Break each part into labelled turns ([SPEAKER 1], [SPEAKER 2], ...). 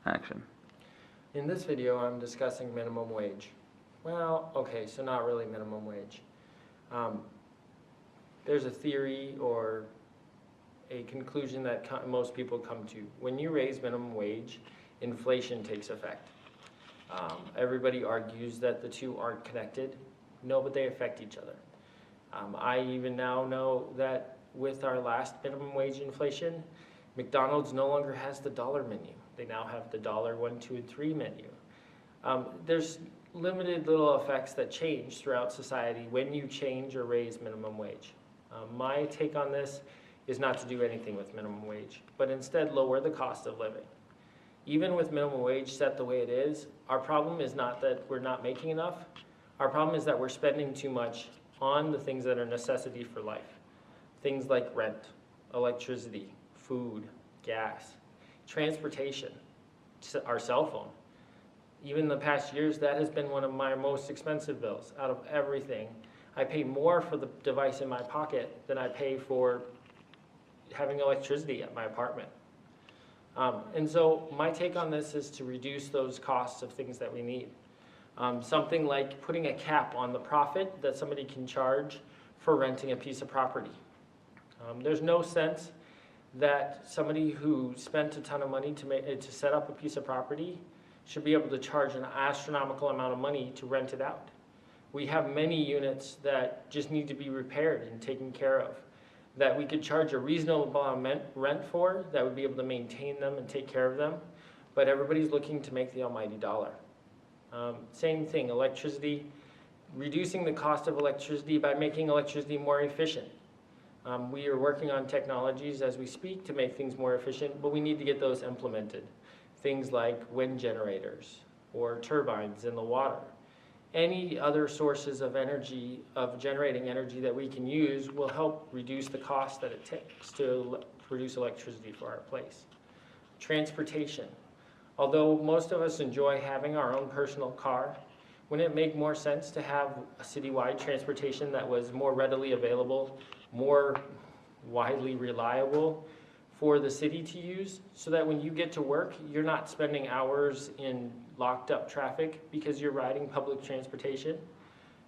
[SPEAKER 1] Action.
[SPEAKER 2] In this video, I'm discussing minimum wage. Well, okay, so not really minimum wage. There's a theory or a conclusion that most people come to. When you raise minimum wage, inflation takes effect. Everybody argues that the two aren't connected. No, but they affect each other. I even now know that with our last minimum wage inflation, McDonald's no longer has the dollar menu. They now have the $1, $1, $2, and $3 menu. There's limited little effects that change throughout society when you change or raise minimum wage. My take on this is not to do anything with minimum wage, but instead lower the cost of living. Even with minimum wage set the way it is, our problem is not that we're not making enough. Our problem is that we're spending too much on the things that are necessity for life. Things like rent, electricity, food, gas, transportation, our cell phone. Even in the past years, that has been one of my most expensive bills out of everything. I pay more for the device in my pocket than I pay for having electricity at my apartment. And so my take on this is to reduce those costs of things that we need. Something like putting a cap on the profit that somebody can charge for renting a piece of property. There's no sense that somebody who spent a ton of money to set up a piece of property should be able to charge an astronomical amount of money to rent it out. We have many units that just need to be repaired and taken care of, that we could charge a reasonable amount of rent for, that would be able to maintain them and take care of them, but everybody's looking to make the almighty dollar. Same thing, electricity, reducing the cost of electricity by making electricity more efficient. We are working on technologies as we speak to make things more efficient, but we need to get those implemented. Things like wind generators or turbines in the water. Any other sources of energy, of generating energy that we can use will help reduce the cost that it takes to produce electricity for our place. Transportation. Although most of us enjoy having our own personal car, wouldn't it make more sense to have a citywide transportation that was more readily available, more widely reliable for the city to use, so that when you get to work, you're not spending hours in locked up traffic because you're riding public transportation?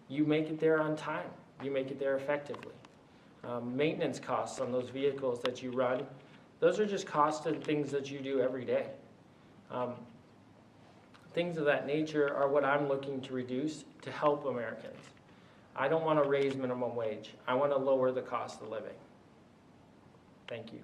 [SPEAKER 2] You make it there on time. You make it there effectively. Maintenance costs on those vehicles that you run, those are just costs and things that you do every day. Things of that nature are what I'm looking to reduce to help Americans. I don't want to raise minimum wage. I want to lower the cost of living. Thank you.